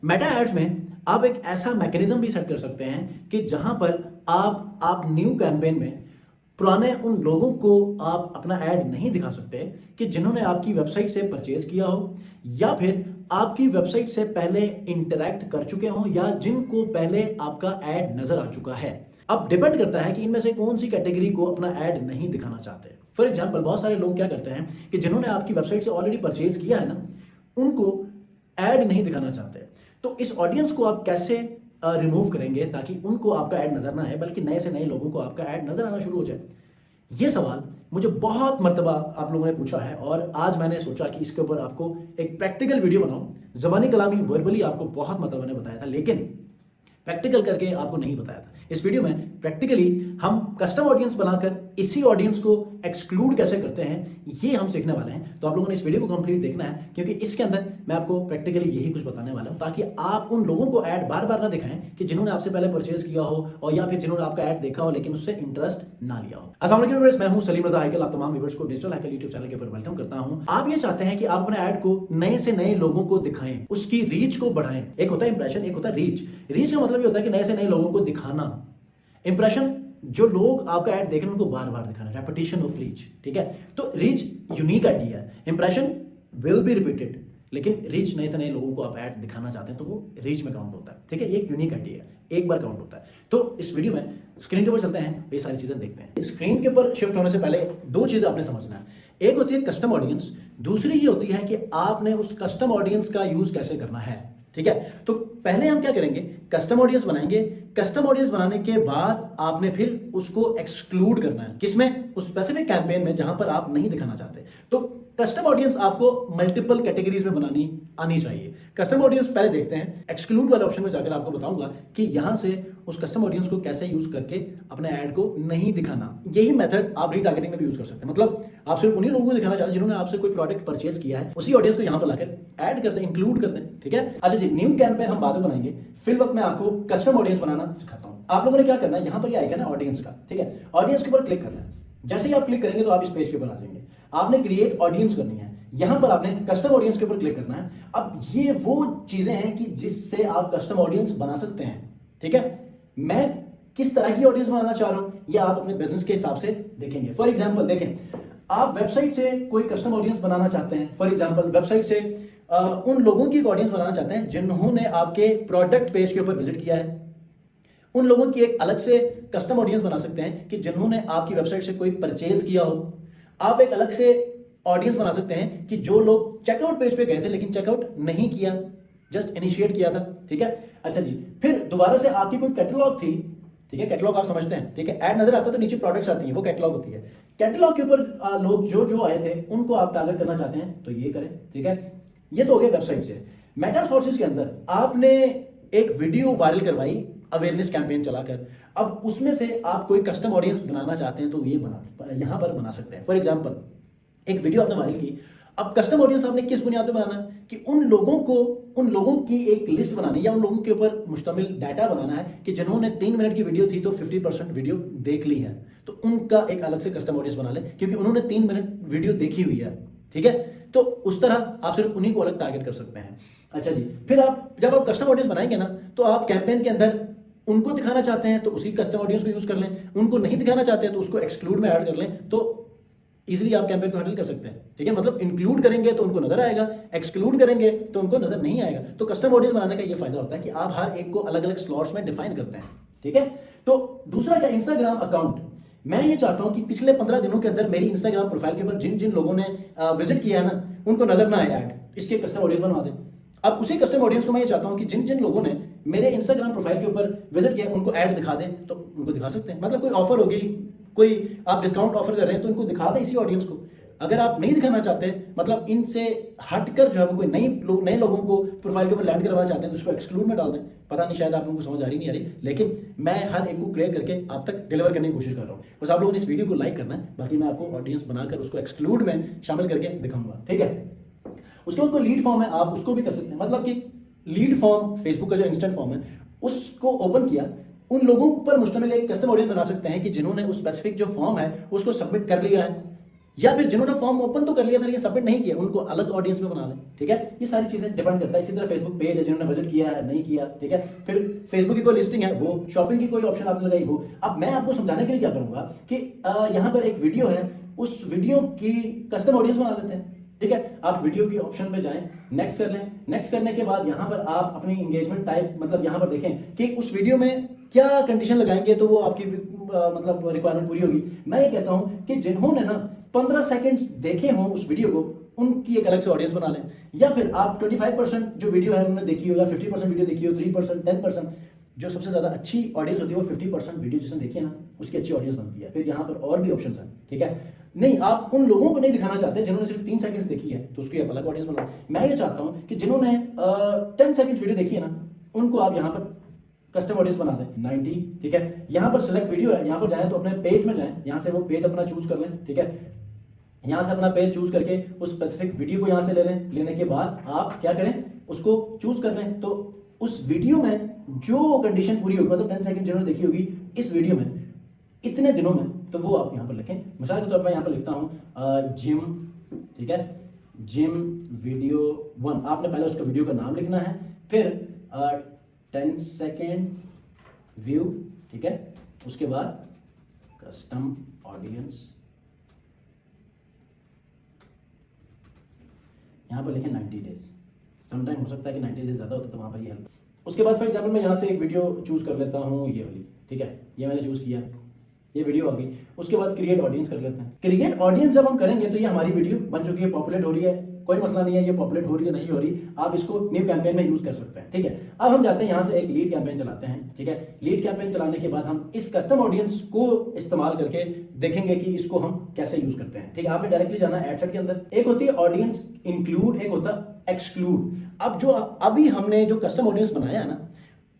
Meta ads में आप एक ऐसा मैकेनिज्म भी सेट कर सकते हैं कि जहां पर आप न्यू कैंपेन में पुराने उन लोगों को आप अपना ऐड नहीं दिखा सकते कि जिन्होंने आपकी वेबसाइट से परचेज किया हो या फिर आपकी वेबसाइट से पहले इंटरैक्ट कर चुके हो या जिनको पहले आपका ऐड नजर आ चुका है। अब डिपेंड करता है कि इनमें से कौन सी कैटेगरी को अपना ऐड नहीं दिखाना चाहते। फॉर एग्जाम्पल, बहुत सारे लोग क्या करते हैं कि जिन्होंने आपकी वेबसाइट से ऑलरेडी परचेज किया है ना, उनको ऐड नहीं दिखाना चाहते। तो इस ऑडियंस को आप कैसे रिमूव करेंगे ताकि उनको आपका ऐड नजर ना आए बल्कि नए से नए लोगों को आपका ऐड नजर आना शुरू हो जाए? ये सवाल मुझे बहुत मर्तबा आप लोगों ने पूछा है और आज मैंने सोचा कि इसके ऊपर आपको एक प्रैक्टिकल वीडियो बनाऊं। ज़बानी कलामी वर्बली आपको बहुत मर्तबा मैंने बताया था, लेकिन प्रैक्टिकल करके आपको नहीं बताया था। इस वीडियो में प्रैक्टिकली हम कस्टम ऑडियंस बनाकर इसी ऑडियंस को एक्सक्लूड कैसे करते हैं, ये हम सीखने वाले हैं। तो आप लोगों ने इस वीडियो को कंप्लीट देखना है, क्योंकि इसके अंदर मैं आपको प्रैक्टिकली यही कुछ बताने वाला हूं ताकि आप उन लोगों को ऐड बार बार ना दिखाएं कि जिन्होंने आपसे पहले परचेज किया हो और या फिर जिन्होंने आपका ऐड देखा हो लेकिन उससे इंटरेस्ट ना लिया हो। अस्सलाम वालेकुम व्यूअर्स, मैं हूं सलीम रजा हैकल। आप तमाम व्यूअर्स को डिजिटल हैकल यूट्यूब चैनल के ऊपर वेलकम करता हूं। आप ये चाहते हैं कि आप अपने ऐड को नए से नए लोगों को दिखाएं, उसकी रीच को बढ़ाएं। एक होता है इंप्रेशन, एक होता है रीच। रीच का मतलब ये होता है कि नए से नए लोगों को दिखाना। इंप्रेशन, जो लोग आपका ऐड देख रहे हैं उनको बार बार दिखाना, रेपिटेशन ऑफ रीच। ठीक है, तो रीच यूनिक आइडिया है, इंप्रेशन विल बी रिपीटेड, लेकिन रीच नए से नए लोगों को आप ऐड दिखाना चाहते हैं तो वो रीच में काउंट होता है। ठीक है, ये एक यूनिक आइडिया है, एक बार काउंट होता है। तो इस वीडियो में स्क्रीन के ऊपर चलते हैं, ये सारी चीजें देखते हैं। स्क्रीन के ऊपर शिफ्ट होने से पहले दो चीजें आपने समझना है। एक होती है कस्टम ऑडियंस, दूसरी ये होती है कि आपने उस कस्टम ऑडियंस का यूज कैसे करना है। ठीक है, तो पहले हम क्या करेंगे, कस्टम ऑडियंस बनाएंगे। कस्टम ऑडियंस बनाने के बाद आपने फिर उसको एक्सक्लूड करना है, किसमें? उस स्पेसिफिक कैंपेन में जहां पर आप नहीं दिखाना चाहते। तो कस्टम ऑडियंस आपको मल्टीपल कैटेगरीज में बनानी आनी चाहिए। कस्टम ऑडियंस पहले देखते हैं। एक्सक्लूड वाले ऑप्शन में जाकर आपको बताऊंगा कि यहां से उस कस्टम ऑडियंस को कैसे यूज करके अपने ऐड को नहीं दिखाना। यही मेथड आप रीटारगेटिंग में भी यूज कर सकते हैं। मतलब आप सिर्फ उन्हीं लोगों को दिखाना चाहते हैं जिन्होंने आपसे कोई प्रोडक्ट परचेज किया है, उसी ऑडियंस को यहां पर लाकर ऐड कर दें, इंक्लूड कर दें। ठीक है, अच्छा जी, न्यू कैंपेन हम बाद में बनाएंगे, फिल वक्त मैं आपको कस्टम ऑडियंस बनाना सिखाता हूं। आप लोगों ने क्या करना है, यहां पर ये आइकन है ऑडियंस का। ठीक है, ऑडियंस के ऊपर क्लिक करना है। जैसे ही आप क्लिक करेंगे तो आप इस पेज के ऊपर आ जाएंगे। आपने क्रिएट ऑडियंस करनी है, यहां पर आपने कस्टम ऑडियंस के ऊपर क्लिक करना है। अब ये वो चीजें हैं कि जिससे आप कस्टम ऑडियंस बना सकते हैं। ठीक है, मैं किस तरह की ऑडियंस बनाना चाह रहा हूं ये आप अपने बिजनेस के हिसाब से देखेंगे। फॉर एग्जांपल देखें, आप वेबसाइट से कोई कस्टम ऑडियंस बनाना चाहते हैं। फॉर एग्जांपल, वेबसाइट से उन लोगों की एक ऑडियंस बनाना चाहते हैं जिन्होंने आपके प्रोडक्ट पेज के ऊपर विजिट किया है। उन लोगों की एक अलग से कस्टम ऑडियंस बना सकते हैं कि जिन्होंने आपकी वेबसाइट से कोई परचेज किया हो। आप एक अलग से ऑडियंस बना सकते हैं कि जो लोग चेकआउट पेज पे गए थे लेकिन चेकआउट नहीं किया, जस्ट इनिशिएट किया था। ठीक है, अच्छा जी, फिर दोबारा से आपकी कोई कैटलॉग थी। ठीक है, कैटलॉग आप समझते हैं। ठीक है, ऐड नजर आता है तो नीचे प्रोडक्ट्स आती हैं, वो कैटलॉग होती है। कैटलॉग के ऊपर लोग जो जो आए थे उनको आप टारगेट करना चाहते हैं तो ये करें। ठीक है, ये तो हो गया वेबसाइट से। मेटा सोर्सेज के अंदर आपने एक वीडियो वायरल करवाई अवेयरनेस कैंपेन चलाकर। अब उसमें से आप कोई कस्टम ऑडियंस बनाना चाहते हैं तो ये यहां पर बना सकते हैं। फॉर एग्जांपल, एक वीडियो आपने वायरल की। अब कस्टम ऑडियंस आपने किस बुनियाद पर बनाना है कि उन लोगों की एक लिस्ट बनानी या उन लोगों के ऊपर मुश्तमिल डाटा बनाना है कि जिन्होंने 3 मिनट की वीडियो थी तो 50% वीडियो देख ली है, तो उनका एक अलग से कस्टम ऑडियंस बना ले क्योंकि उन्होंने 3 मिनट वीडियो देखी हुई है। ठीक है, तो उस तरह आप सिर्फ उन्हीं को अलग टारगेट कर सकते हैं। अच्छा जी, फिर जब आप कस्टम ऑडियंस बनाएंगे ना तो आप कैंपेन के अंदर उनको दिखाना चाहते हैं तो उसी कस्टम ऑडियंस को यूज कर लें, उनको नहीं दिखाना चाहते हैं तो उसको एक्सक्लूड में ऐड कर लें, तो इजीली आप कैंपेन को हैंडल कर सकते हैं। ठीक है, मतलब इंक्लूड करेंगे तो उनको नजर आएगा, एक्सक्लूड करेंगे तो उनको नजर नहीं आएगा। तो कस्टम ऑडियंस बनाने का ये फायदा होता है कि आप हर एक को अलग अलग स्लॉट्स में डिफाइन करते हैं। ठीक है, तो दूसरा क्या, इंस्टाग्राम अकाउंट। मैं ये चाहता हूं कि पिछले 15 दिनों के अंदर मेरी इंस्टाग्राम प्रोफाइल के ऊपर जिन जिन लोगों ने विजिट किया है ना उनको नजर ना आए ऐड, इसके कस्टम ऑडियंस बनवा दें। अब उसी कस्टम ऑडियंस को मैं ये चाहता हूं कि जिन जिन लोगों ने मेरे इंस्टाग्राम प्रोफाइल के ऊपर विजिट किया उनको ऐड दिखा दें, तो उनको दिखा सकते हैं। मतलब कोई ऑफर होगी, कोई आप डिस्काउंट ऑफर कर रहे हैं तो उनको दिखा दें इसी ऑडियंस को। अगर आप नहीं दिखाना चाहते, मतलब इनसे हटकर जो है वो कोई नए लोगों को प्रोफाइल के ऊपर लैंड करवाना चाहते हैं तो उसको एक्सक्लूड में डाल दें। पता नहीं शायद आप लोगों को समझ आ रही नहीं आ रही, लेकिन मैं हर एक को क्लियर करके आप तक डिलीवर करने की कोशिश कर रहा हूँ। बस आप लोगों ने इस वीडियो को लाइक करना है, बाकी मैं आपको ऑडियंस बनाकर उसको एक्सक्लूड में शामिल करके दिखाऊंगा। ठीक है, उसके बाद कोई लीड फॉर्म है, आप उसको भी कर सकते हैं। मतलब कि लीड फॉर्म, फेसबुक का जो इंस्टेंट फॉर्म है उसको ओपन किया, उन लोगों पर मुश्तमिल एक कस्टम ऑडियंस बना सकते हैं कि जिन्होंने उस स्पेसिफिक जो फॉर्म है उसको सबमिट कर लिया है। या फिर जिन्होंने फॉर्म ओपन तो कर लिया था लेकिन सबमिट नहीं किया, उनको अलग ऑडियंस में बना लें। ठीक है, ये सारी चीजें डिपेंड करता है। इसी तरह फेसबुक पेज है, जिन्होंने विजिट किया है नहीं किया, ठीक है, फिर फेसबुक की कोई लिस्टिंग है वो, शॉपिंग की कोई ऑप्शन आपने लगाई वो। अब मैं आपको समझाने के लिए क्या करूंगा कि यहाँ पर एक वीडियो है, उस वीडियो की कस्टम ऑडियंस बना लेते हैं। ठीक है, आप वीडियो की ऑप्शन पे जाएं, नेक्स्ट कर लें। नेक्स्ट करने के बाद यहाँ पर आप अपनी इंगेजमेंट टाइप, मतलब यहाँ पर देखें कि उस वीडियो में क्या कंडीशन लगाएंगे तो वो आपकी मतलब रिक्वायरमेंट पूरी होगी। मैं ये कहता हूँ कि जिन्होंने ना 15 सेकंड्स देखे हों उस वीडियो को, उनकी एक अलग से ऑडियंस बना लें। या फिर आप 25% जो वीडियो है उन्होंने देखी हो, या 50% वीडियो देखी हो, 3%, 10%, जो सबसे ज़्यादा अच्छी ऑडियंस होती है वो 50% वीडियो जिसने देखी है ना उसकी अच्छी ऑडियंस बनती है। फिर यहाँ पर और भी ऑप्शन हैं। ठीक है, नहीं आप उन लोगों को नहीं दिखाना चाहते जिन्होंने सिर्फ 3 सेकंड्स देखी है तो उसकी अलग ऑडियंस बनाओ। मैं ये चाहता हूँ कि जिन्होंने 10 सेकंड्स वीडियो देखी है ना उनको आप यहाँ पर कस्टम ऑडियंस बना दें 90। ठीक है, यहाँ पर सिलेक्ट वीडियो है, यहाँ पर जाएं तो अपने पेज में जाएं, यहाँ से वो पेज अपना चूज कर लें। ठीक है, यहाँ से अपना पेज चूज करके उस स्पेसिफिक वीडियो को यहाँ से ले लें। लेने के बाद आप क्या करें, उसको चूज कर लें। तो उस वीडियो में जो कंडीशन पूरी होगी, मतलब 10 सेकंड जिन्होंने देखी होगी इस वीडियो में इतने दिनों में, तो वो आप यहाँ पर लिखें। मिसाल के तौर पर मैं यहाँ पर लिखता हूँ जिम। ठीक है, जिम वीडियो 1। आपने पहले उसका वीडियो का नाम लिखना है, फिर 10 सेकेंड व्यू। ठीक है, उसके बाद कस्टम ऑडियंस, यहाँ पर लिखें 90 डेज। समटाइम हो सकता है कि 90 डेज ज़्यादा होता है तो वहाँ पर ये हेल्प। उसके बाद फॉर एग्जाम्पल मैं यहाँ से एक वीडियो चूज़ कर लेता हूँ, ये वाली। ठीक है, ये मैंने चूज़ किया, ये वीडियो आ गई। उसके बाद क्रिएट ऑडियंस कर लेते हैं। क्रिएट ऑडियंस जब हम करेंगे तो ये हमारी वीडियो बन चुकी है, पॉपुलेट हो रही है, कोई मसला नहीं है ये पॉपुलेट हो रही है नहीं हो रही, आप इसको न्यू कैंपेन में यूज कर सकते हैं। ठीक है, अब हम जाते हैं यहाँ से एक लीड कैंपेन चलाते हैं। ठीक है, लीड कैंपेन चलाने के बाद हम इस कस्टम ऑडियंस को इस्तेमाल करके देखेंगे कि इसको हम कैसे यूज करते हैं। ठीक है, आपने डायरेक्टली जाना है एडसेट के अंदर। एक होती है ऑडियंस इंक्लूड, एक होता है एक्सक्लूड। अब जो अभी हमने जो कस्टम ऑडियंस बनाया है ना,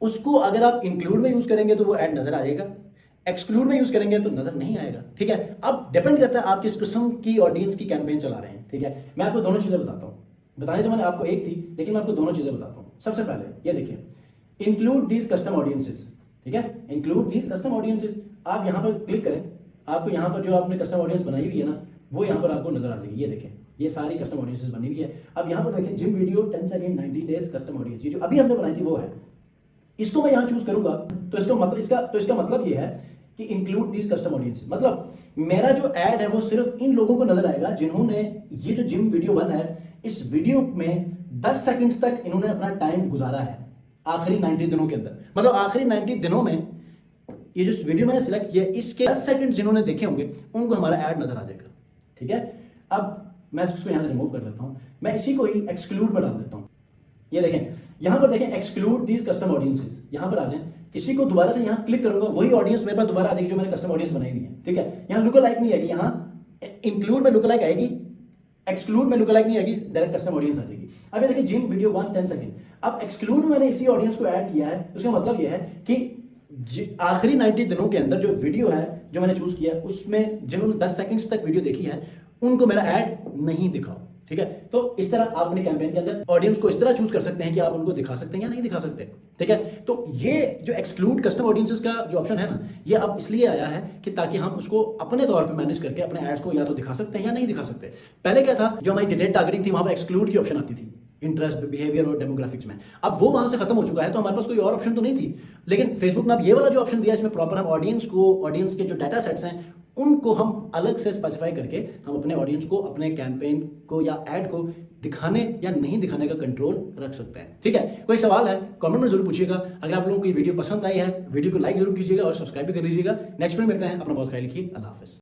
उसको अगर आप इंक्लूड में यूज करेंगे तो वो ऐड नजर आ जाएगा, एक्सक्लूड में यूज करेंगे तो नजर नहीं आएगा। ठीक है, अब डिपेंड करता है आप किस किस्म की ऑडियंस की कैंपेन चला रहे हैं। ठीक है, मैं आपको दोनों चीजें बताता हूं। बताने तो मैंने आपको एक थी, लेकिन मैं आपको दोनों चीजें बताता हूं। सबसे पहले ये देखिए, इंक्लूड दीज कस्टम ऑडियंसेस। ठीक है, इंक्लूड दीज कस्टम ऑडियंसेस, आप यहां पर क्लिक करें, आपको यहां पर जो आपने कस्टम ऑडियंस बनाई हुई है ना वो यहां पर आपको नजर आ जाएगी। ये देखें, ये सारी कस्टम ऑडियंसेस बनी हुई है। अब यहां पर देखें gym video 10 second 90 days custom audience, ये जो अभी हमने बनाई थी वो है। इसको मैं यहां चूज करूंगा तो इसका मतलब ये है कि इंक्लूड दीज कस्टम ऑडियंसेस, मतलब मेरा जो ऐड है वो सिर्फ इन लोगों को नजर आएगा जिन्होंने ये जो जिम वीडियो 1 है, इस वीडियो में 10 सेकंड्स तक इन्होंने अपना टाइम गुजारा है आखिरी 90 दिनों के अंदर। मतलब आखिरी 90 दिनों में ये जो वीडियो मैंने सिलेक्ट किया इसके 10 सेकंड जिन्होंने देखे होंगे उनको हमारा ऐड नजर आ जाएगा। ठीक है, अब मैं इसको यहां से रिमूव कर लेता हूं, मैं इसी को ही एक्सक्लूड में डाल देता हूं। ये देखें, यहां पर देखें एक्सक्लूड दीज कस्टम ऑडियंसेस, यहां पर आ जाएं, इसी को दोबारा से यहां क्लिक करूंगा, वही ऑडियंस मेरे पास दोबारा आ जाएगी जो मैंने कस्टम ऑडियंस बनाई हुई है। ठीक है, यहां लुक अलाइक नहीं आएगी, यहां इंक्लूड में लुक अलाइक आएगी, एक्सक्लूड में लुक अलाइक नहीं आएगी, डायरेक्ट कस्टम ऑडियंस आ जाएगी। अब ये देखिए जिम वीडियो 1 10 सेकंड, अब एक्सक्लूड में मैंने इसी ऑडियंस को ऐड किया है। उसका मतलब ये है कि आखिरी 90 दिनों के अंदर जो वीडियो है जो मैंने चूज किया उसमें जिन्होंने 10 सेकंड्स तक वीडियो देखी है उनको मेरा ऐड नहीं दिखाओ। ठीक है, तो इस तरह आप अपने कैंपेन के अंदर ऑडियंस को इस तरह चूज कर सकते हैं कि आप उनको दिखा सकते हैं या नहीं दिखा सकते। ठीक है, तो ये जो एक्सक्लूड कस्टम ऑडियंसेस का जो ऑप्शन है ना, ये अब इसलिए आया है कि ताकि हम उसको अपने तौर पे मैनेज करके अपने एड्स को या तो दिखा सकते हैं या नहीं दिखा सकते। पहले क्या था, जो हमारी डिटेल टारगेटिंग थी वहां पर एक्सक्लूड की ऑप्शन आती थी इंटरेस्ट, बिहेवियर और डेमोग्राफिक्स में। अब वो वहां से खत्म हो चुका है तो हमारे पास कोई और ऑप्शन तो नहीं थी, लेकिन फेसबुक ने अब ये वाला जो ऑप्शन दिया इसमें प्रॉपर हम ऑडियंस के जो डाटा सेट्स हैं उनको हम अलग से स्पेसिफाई करके हम अपने ऑडियंस को अपने कैंपेन को या एड को दिखाने या नहीं दिखाने का कंट्रोल रख सकते हैं। ठीक है, कोई सवाल है कमेंट में जरूर पूछिएगा। अगर आप लोगों को ये वीडियो पसंद आई है वीडियो को लाइक जरूर कीजिएगा और सब्सक्राइब भी कर लीजिएगा। नेक्स्ट में मिलते हैं, अपना बहुत ख्याल रखिए, अल्लाह हाफिज।